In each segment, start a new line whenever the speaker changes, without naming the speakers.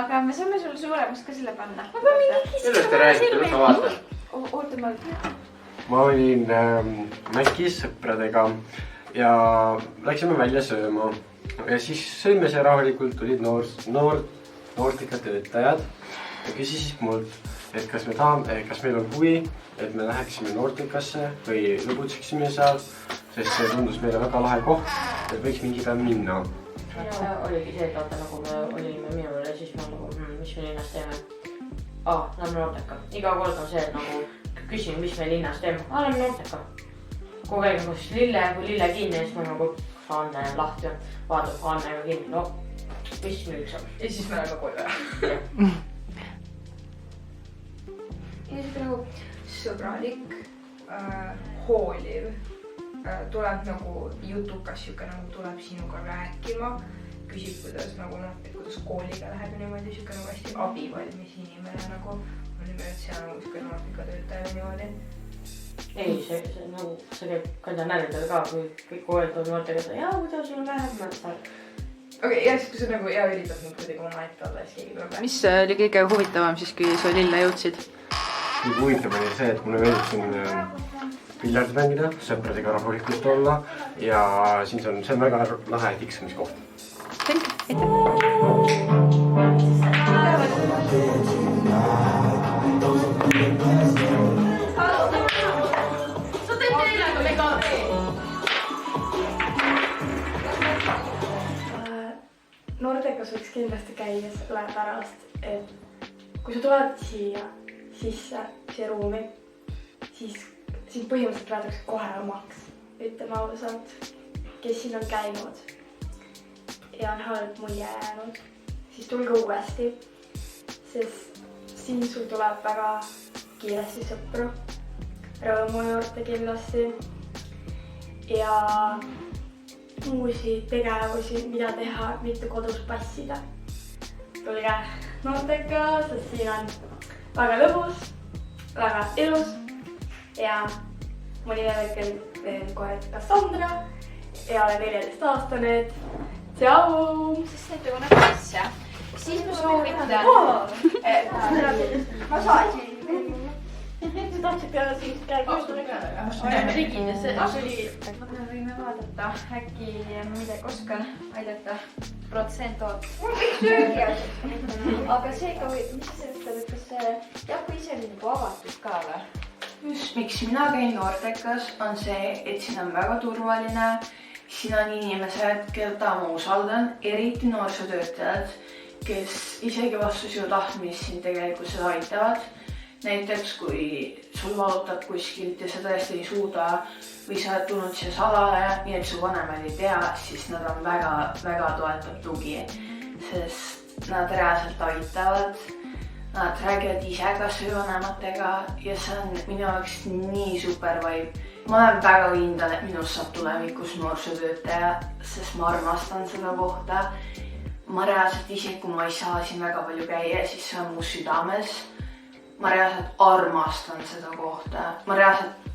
aga me saame sulle suuremaks ka selle panna.
Aga millest te räägite, mis ma vaatan?
Oota,
ma olin Mäkis sõpradega ja läksime välja sööma. Ja siis sõime see rahulikult, tulid noortika töötajad ja küsisid mult, et kas meil on huvi, et me läheksime noortikasse või lõbutseksime seal, sest see tundus meile väga lahe koht, et võiks mingi päev minna.
Oligi see, et vaata nagu me olime minul ja siis ma nagu, mis me linnas teeme? Lähme noorteka. Iga kord on see, et nagu küsin, mis me linnas teeme. Lähme noorteka. Kogu aeg nagu kui lille kinni ja siis ma nagu Anne lahti ja vaatab Annega kinni. No, mis müüks on?
ja siis me oleme koju ära. Ja siuke nagu sõbralik, hooliv, tuleb nagu jutukas siuke nagu tuleb sinuga rääkima, küsib, kuidas nagu et kuidas kooliga läheb ja niimoodi siuke nagu hästi abivalmis inimene nagu. Ma nüüd mõelnud, et see on nagu siuke noortika töötaja või niimoodi.
Ei, see nagu, see käib kanda närvidel ka, kui kõik koolitavad noortega, et jaa, kuidas sul läheb.
Okei, ja siis kui sa nagu üritad nüüd kuidagi oma ette olla, siis keegi tuleb.
Mis oli kõige huvitavam siis, kui sa lille jõudsid?
Kõige huvitav oli see, et mulle meeldib siin piljardi mängida, sõpradega rahulikult olla ja siis on see väga lahe tiksumiskoht.
Noortekas võiks kindlasti käia sellepärast, et kui sa tuled siia sisse, siia ruumi, siis põhimõtteliselt võetakse kohe omaks, ütleme ausalt, kes siin on käinud ja on halb mulje jäänud, siis tulge uuesti, sest siin sul tuleb väga kiiresti sõpru, rõõmu juurde kindlasti ja uusi tegevusi, mida teha, mitte kodus passida. Tulge noortega, sest siin on väga lõbus, väga ilus ja mõni veel kohe Cassandra ja olen 14-aastane. Tšau!
Sest need tunneb asja. Siis ma soovitan. Ma saasin.
Sa tahtsid peale siis käega
Ma tegin ja see oli, me võime vaadata, äkki ma midagi oskan aidata protsentod. Aga seega, mis sa ütled, et kas see Jaku ise on nagu avatud ka või?
Just miks mina käin noortekas on see, et siin on väga turvaline, siin on inimesed, keda ma usaldan, eriti noorsootöötajad, kes isegi vastu sinu tahtmist siin tegelikult seda aitavad. Näiteks, kui sul valutab kuskilt ja sa tõesti ei suuda või sa oled tulnud siia salale, nii et su vanemad ei tea, siis nad on väga toetav tugi, sest nad reaalselt aitavad. Nad räägivad ise kas või vanematega ja see on minu jaoks nii super vibe. Ma olen väga kindel, et minust saab tulevikus noorsootöötaja, sest ma armastan seda kohta. Ma reaalselt isegi, kui ma ei saa siin väga palju käia, siis see on mu südames. Ma reaalselt armastan seda kohta.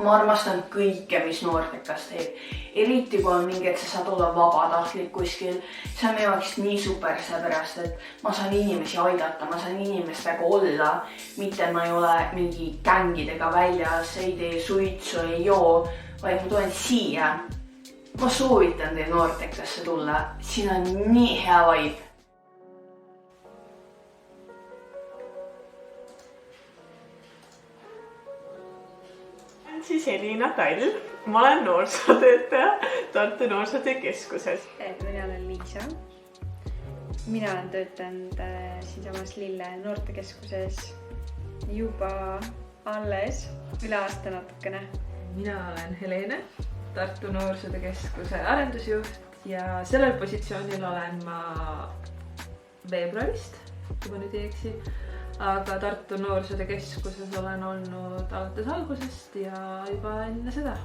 Ma armastan kõike, mis noortekas teeb. Eriti kui on mingi, et sa saad olla vabatahtlik kuskil. See on minu jaoks nii super seepärast, et ma saan inimesi aidata, ma saan inimestega olla. Mitte ma ei ole mingi gängidega väljas, ei tee suitsu, ei joo, vaid ma tulen siia. Ma soovitan teil noortekasse tulla. Siin on nii hea vibe.
Siis Elina Tall. Ma olen noorsootöötaja Tartu Noorsootöökeskuses.
Mina olen Liisa. Mina olen töötanud siinsamas Lille noortekeskuses juba alles üle aasta natukene.
Mina olen Helene, Tartu Noorsootöökeskuse arendusjuht ja sellel positsioonil olen ma veebruarist, kui ma nüüd ei eksi. Aga Tartu Noorsootöökeskuses olen olnud alates algusest ja juba enne seda.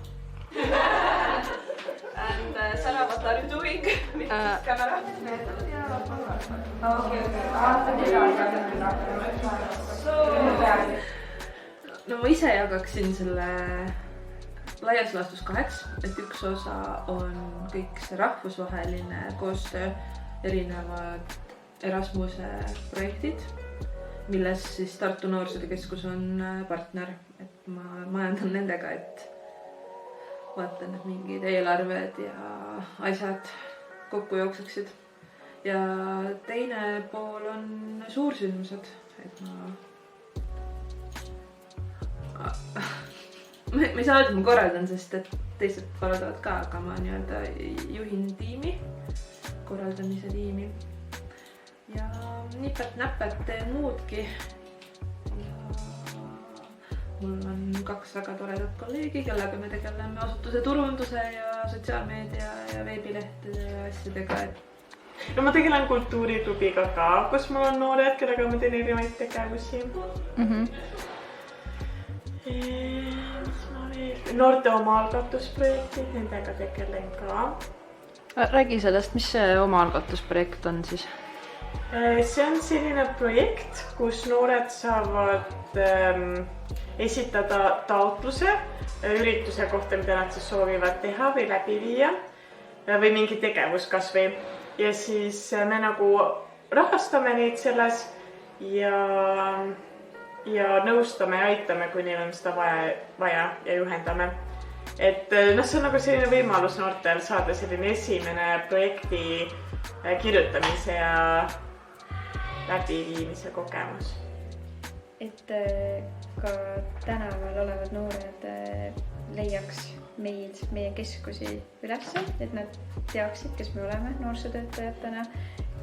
And Sarah, what are you doing with this camera?
No ma ise jagaksin selle laias laastus 2, et üks osa on kõik see rahvusvaheline koostöö, erinevad Erasmuse projektid, milles siis Tartu Noorsootöö Keskus on partner, et ma majandan nendega, et vaatan, et mingid eelarved ja asjad kokku jookseksid. Ja teine pool on suursündmused, et ma ei saa öelda, et ma korraldan, sest et teised korraldavad ka, aga ma nii-öelda juhin tiimi, korraldamise tiimi. Ja nipet-näpet teen muudki. Ja mul on 2 väga toredat kolleegi, kellega me tegeleme asutuse turunduse ja sotsiaalmeedia ja veebilehtede ja asjadega.
No ma tegelen kultuuriklubiga ka, kus mul on noored, kellega ma teen erinevaid tegevusi. Noorte omaalgatusprojektid, nendega tegelen ka.
Räägi sellest, mis see omaalgatusprojekt on siis?
See on selline projekt, kus noored saavad esitada taotluse ürituse kohta, mida nad siis soovivad teha või läbi viia või mingi tegevus kas või. Ja siis me nagu rahastame neid selles ja nõustame ja aitame, kui neil on seda vaja ja juhendame. Et see on nagu selline võimalus noortel saada selline esimene projekti kirjutamise ja läbiviimise kogemus.
Et ka tänaval olevad noored leiaks meie keskusi ülesse, et nad teaksid, kes me oleme noorsootöötajatena,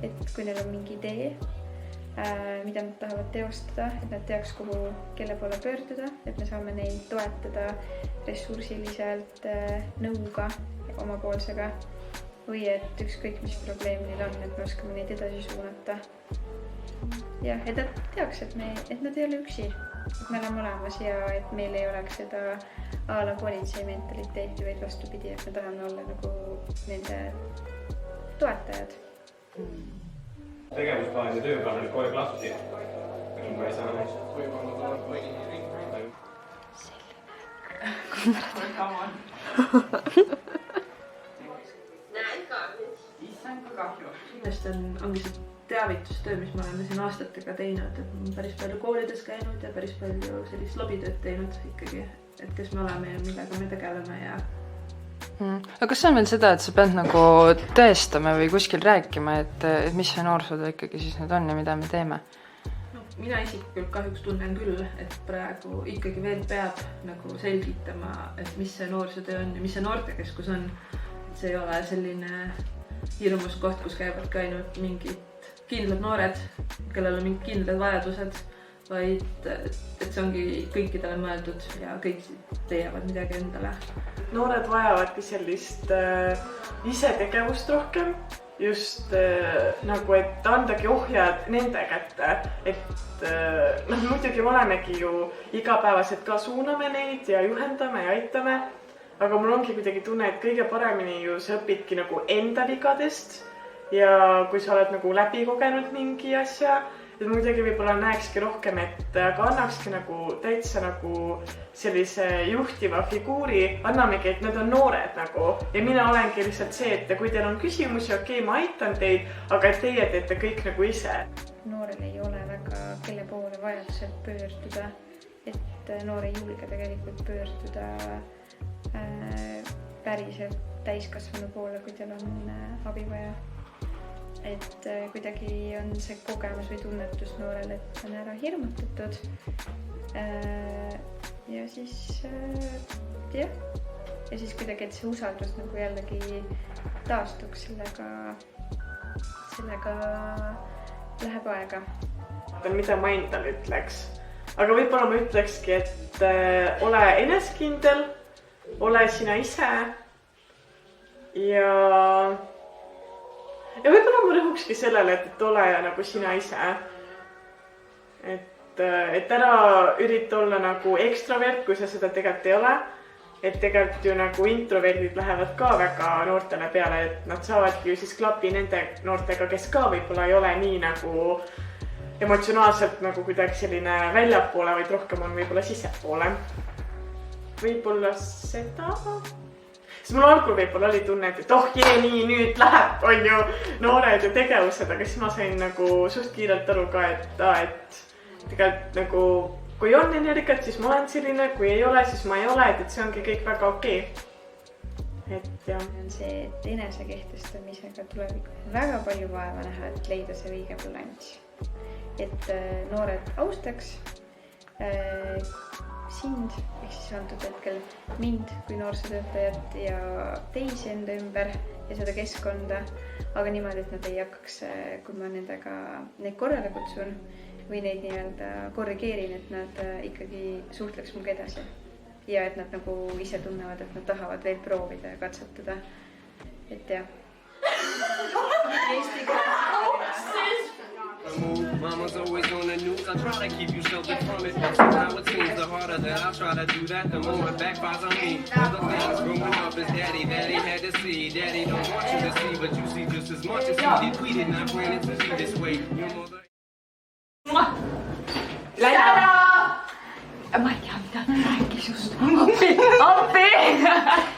et kui neil on mingi idee, mida nad tahavad teostada, et nad teaks, kelle poole pöörduda, et me saame neid toetada ressursiliselt nõuga omapoolsega või et ükskõik, mis probleem neil on, et me oskame neid edasi suunata. Ja, et nad teaks, et nad ei ole üksi, et me oleme olemas ja et meil ei oleks seda a la politsei mentaliteeti, vaid vastupidi, et me tahame olla nagu nende toetajad.
Tegevusplaan ja tööplaan oli kohe klassi. Kas ma ei saa näist? Võib-olla tuleb või?
Kindlasti ongi see teavitustöö, mis me oleme siin aastatega teinud, et me päris palju koolides käinud ja päris palju sellist lobitööd teinud ikkagi, et kes me oleme ja millega me tegeleme ja
Aga kas see on veel seda, et sa pead nagu tõestama või kuskil rääkima, et mis see noorsootöö ikkagi siis nüüd on ja mida me teeme?
Mina isiklikult kahjuks tunnen küll, et praegu ikkagi veel peab nagu selgitama, et mis see noorsootöö on ja mis see noortekeskus on. See ei ole selline hirmus koht, kus käivad ka ainult mingid kindlad noored, kellel on mingid kindlad vajadused, vaid et see ongi kõikidele mõeldud ja kõik teevad midagi endale.
Noored vajavadki sellist isetegevust rohkem, just nagu, et andagi ohjad nende kätte, et muidugi me olemegi ju igapäevaselt ka suuname neid ja juhendame ja aitame, aga mul ongi kuidagi tunne, et kõige paremini ju sa õpidki nagu enda vigadest ja kui sa oled nagu läbi kogenud mingi asja, et muidugi võib-olla näekski rohkem, et aga annakski nagu täitsa nagu sellise juhtiva figuuri, annamegi, et need on noored nagu ja mina olengi lihtsalt see, et kui teil on küsimusi, okei, ma aitan teid, aga et teie teete kõik nagu ise.
Noorel ei ole väga kelle poole vajadusel pöörduda, et noor ei julge tegelikult pöörduda päriselt täiskasvanu poole, kui teil on abi vaja. Et kuidagi on see kogemus või tunnetus noorel, et on ära hirmutatud. Ja siis, jah. Ja siis kuidagi, et see usaldus nagu jällegi taastuks, sellega läheb aega.
Mida ma endale ütleks? Aga võib-olla ma ütlekski, et ole eneskindel, ole sina ise ja võib-olla ma rõhukski sellele, et ole nagu sina ise. Et ära ürita olla nagu ekstravert, kui sa seda tegelikult ei ole. Et tegelikult ju nagu introverdid lähevad ka väga noortele peale, et nad saavadki ju siis klapi nende noortega, kes ka võib-olla ei ole nii nagu emotsionaalselt nagu kuidagi selline väljapoole, vaid rohkem on võib-olla sissepoole. Võib-olla seda. siis mul algul võib-olla oli tunne, et oh jee, nii nüüd läheb, on ju noored ja tegevused, aga siis ma sain nagu suht kiirelt aru ka, et tegelikult nagu kui on energiat, siis ma olen selline, kui ei ole, siis ma ei ole, et see ongi kõik väga okei. Et jah.
On see, et enesekehtestamisega tuleb väga palju vaeva näha, et leida see õige balanss. Et noored austaks sind, ehk siis antud hetkel mind kui noorsootöötajat ja teisi enda ümber ja seda keskkonda, aga niimoodi, et nad ei hakkaks, kui ma neid korrale kutsun või neid nii-öelda korrigeerin, et nad ikkagi suhtleks muga edasi. Ja et nad nagu ise tunnevad, et nad tahavad veel proovida ja katsetada. Et jah.
Mama's always on the news. I try to keep you sheltered from it. Now it seems the harder that I try to do that, the more it backfires on me. All the things growing up is daddy had to see. Daddy don't want you to see, but you see just as much as he did. We did not plan it to be this way. Your mother...
Ma ei tea, mida ta rääkis just. Appi!